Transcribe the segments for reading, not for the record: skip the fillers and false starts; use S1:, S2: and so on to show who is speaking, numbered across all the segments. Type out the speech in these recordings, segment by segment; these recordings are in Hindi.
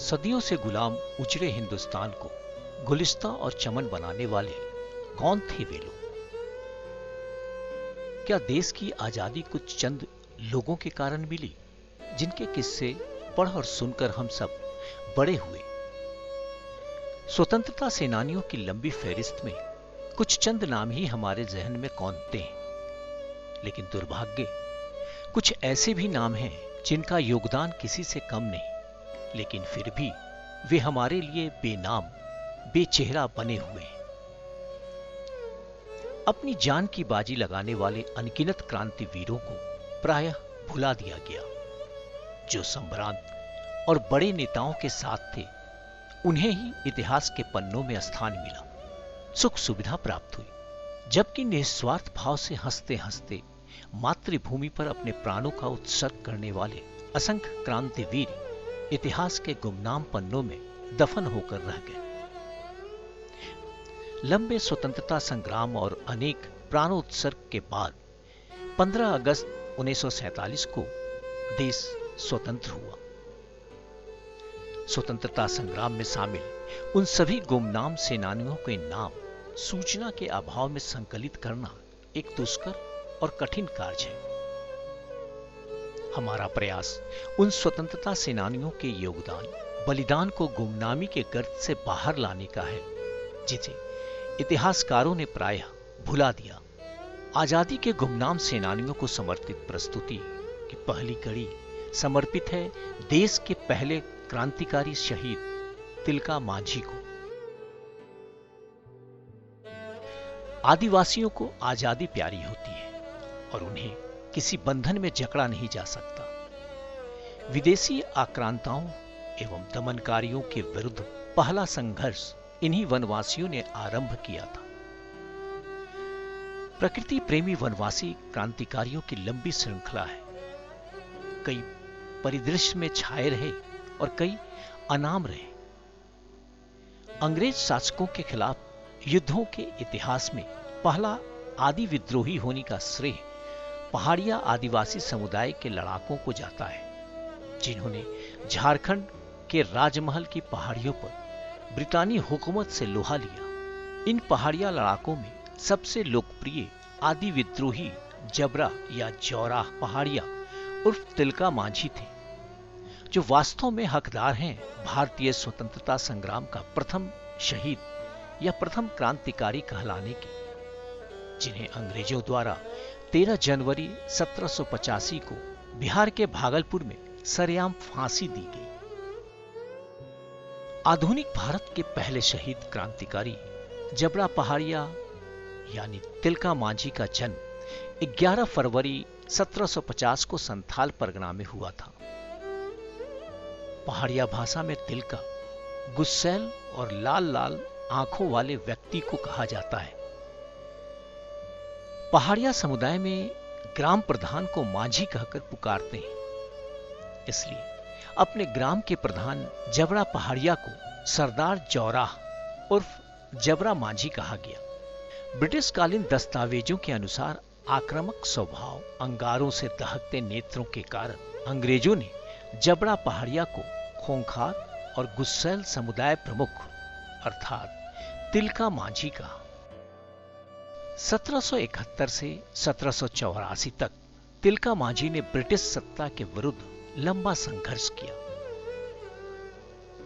S1: सदियों से गुलाम उजड़े हिंदुस्तान को गुलिस्तां और चमन बनाने वाले कौन थे वे लोग? क्या देश की आजादी कुछ चंद लोगों के कारण मिली, जिनके किस्से पढ़ और सुनकर हम सब बड़े हुए? स्वतंत्रता सेनानियों की लंबी फहरिस्त में कुछ चंद नाम ही हमारे जहन में कौंधते हैं, लेकिन दुर्भाग्य कुछ ऐसे भी नाम हैं जिनका योगदान किसी से कम नहीं, लेकिन फिर भी वे हमारे लिए बेनाम बेचेहरा बने हुए हैं। अपनी जान की बाजी लगाने वाले अनगिनत क्रांतिवीरों को प्रायः भुला दिया गया। जो संभ्रांत और बड़े नेताओं के साथ थे, उन्हें ही इतिहास के पन्नों में स्थान मिला, सुख सुविधा प्राप्त हुई, जबकि निस्वार्थ भाव से हंसते हंसते मातृभूमि पर अपने प्राणों का उत्सर्ग करने वाले असंख्य क्रांतिवीर इतिहास के गुमनाम पन्नों में दफन होकर रह गए। लंबे स्वतंत्रता संग्राम और अनेक प्राणोत्सर्ग के बाद 15 अगस्त 1947 को देश स्वतंत्र हुआ। स्वतंत्रता संग्राम में शामिल उन सभी गुमनाम सेनानियों के नाम सूचना के अभाव में संकलित करना एक दुष्कर और कठिन कार्य है। हमारा प्रयास उन स्वतंत्रता सेनानियों के योगदान, बलिदान को गुमनामी के गर्त से बाहर लाने का है, जिसे इतिहासकारों ने प्रायः भुला दिया। आजादी के गुमनाम सेनानियों को समर्पित प्रस्तुति की पहली कड़ी समर्पित है देश के पहले क्रांतिकारी शहीद तिलका मांझी को। आदिवासियों को आजादी प्यारी होती है और उन्हें किसी बंधन में जकड़ा नहीं जा सकता। विदेशी आक्रांताओं एवं दमनकारियों के विरुद्ध पहला संघर्ष इन्हीं वनवासियों ने आरंभ किया था। प्रकृति प्रेमी वनवासी क्रांतिकारियों की लंबी श्रृंखला है। कई परिदृश्य में छाए रहे और कई अनाम रहे। अंग्रेज शासकों के खिलाफ युद्धों के इतिहास में पहला आदि विद्रोही होने का श्रेय पहाड़िया आदिवासी समुदाय के लड़ाकों को जाता है, जिन्होंने झारखंड के राजमहल की पहाड़ियों पर ब्रिटानी हुकूमत से लोहा लिया। इन पहाड़िया लड़ाकों में सबसे लोकप्रिय आदि विद्रोही जबरा या जौराह पहाड़िया उर्फ तिलका मांझी थे, जो वास्तव में हकदार हैं भारतीय स्वतंत्रता संग्राम का प्रथम शहीद या प्रथम क्रांतिकारी कहलाने के, जिन्हें अंग्रेजों द्वारा 13 जनवरी 1785 को बिहार के भागलपुर में सरेआम फांसी दी गई। आधुनिक भारत के पहले शहीद क्रांतिकारी जबरा पहाड़िया यानी तिलका मांझी का जन्म 11 फरवरी 1750 को संथाल परगना में हुआ था। पहाड़िया भाषा में तिलका गुस्सैल और लाल लाल आंखों वाले व्यक्ति को कहा जाता है। पहाड़िया समुदाय में ग्राम प्रधान को मांझी कहकर पुकारते हैं, इसलिए अपने ग्राम के प्रधान जबरा पहाड़िया को सरदार जौराह उर्फ जबरा मांझी कहा गया। ब्रिटिशकालीन दस्तावेजों के अनुसार आक्रामक स्वभाव, अंगारों से दहकते नेत्रों के कारण अंग्रेजों ने जबरा पहाड़िया को खूंखार और गुस्सैल समुदाय प्रमुख अर्थात तिलका मांझी कहा। 1771 से 1784 तक तिलका मांझी ने ब्रिटिश सत्ता के विरुद्ध लंबा संघर्ष किया।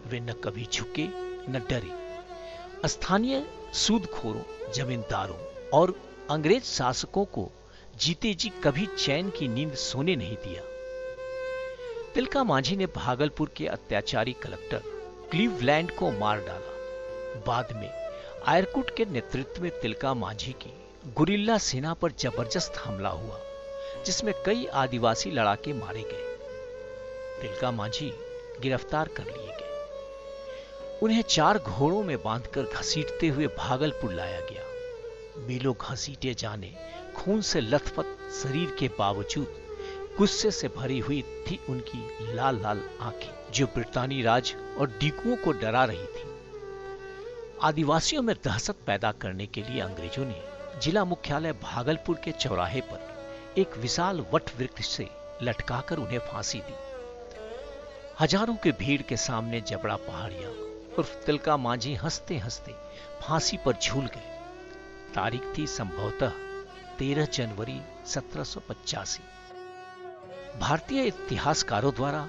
S1: वे न कभी झुके न डरे। स्थानीय सूदखोरों, जमींदारों और अंग्रेज शासकों को जीते जी कभी चैन की नींद सोने नहीं दिया। तिलका मांझी ने भागलपुर के अत्याचारी कलेक्टर क्लीवलैंड को मार डाला। बाद में आयरकुट के नेतृत्व में तिलका मांझी की गुरिल्ला सेना पर जबरदस्त हमला हुआ, जिसमें कई आदिवासी लड़ाके मारे गए। तिलका मांझी गिरफ्तार कर लिए गए। उन्हें 4 घोड़ों में बांधकर घसीटते हुए भागलपुर लाया गया। मीलों घसीटे जाने, खून से लथपथ शरीर के बावजूद गुस्से से भरी हुई थी उनकी लाल लाल आंखें, जो ब्रिटानी राज और डीकुओं को डरा रही थी। आदिवासियों में दहशत पैदा करने के लिए अंग्रेजों ने जिला मुख्यालय भागलपुर के चौराहे पर एक विशाल वट वृक्ष से लटकाकर उन्हें फांसी दी। हजारों के भीड़ के सामने जबड़ा पहाड़िया उर्फ तिलका मांझी हंसते हंसते फांसी पर झूल गए। तारीख थी संभवतः 13 जनवरी 1785। भारतीय इतिहासकारों द्वारा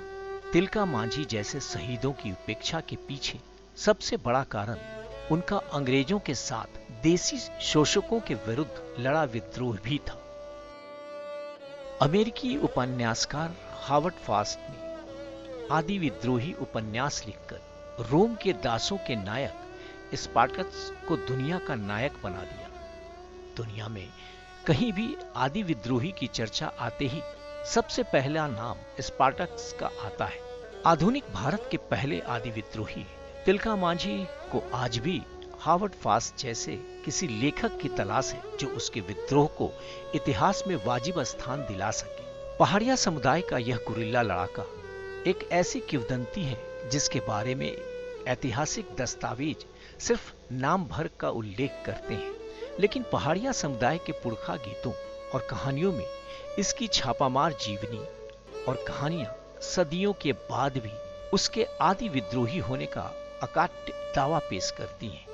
S1: तिलका मांझी जैसे शहीदों की उपेक्षा के पीछे सबसे बड़ा कारण उनका अंग्रेजों के साथ देसी शोषकों के विरुद्ध लड़ा विद्रोह भी था। अमेरिकी उपन्यासकार हावर्ड फास्ट ने आदि विद्रोही उपन्यास लिखकर रोम के दासों के नायक स्पार्टकस को दुनिया का नायक बना दिया। दुनिया में कहीं भी आदि विद्रोही की चर्चा आते ही सबसे पहला नाम स्पार्टकस का आता है। आधुनिक भारत के पहले आदि विद्रोही तिलका मांझी को आज भी हावर्ड फास्ट जैसे किसी लेखक की तलाश है जो उसके विद्रोह को इतिहास में वाजिब स्थान दिला सके। पहाड़िया समुदाय का यह गुरिल्ला लड़ाका एक ऐसी किंवदंती है जिसके बारे में ऐतिहासिक दस्तावेज सिर्फ नाम भर का उल्लेख करते हैं, लेकिन पहाड़िया समुदाय के पुरखा गीतों और कहानियों में इसकी छापामार जीवनी और कहानियां सदियों के बाद भी उसके आदि विद्रोही होने का अकाट्य दावा पेश करती हैं।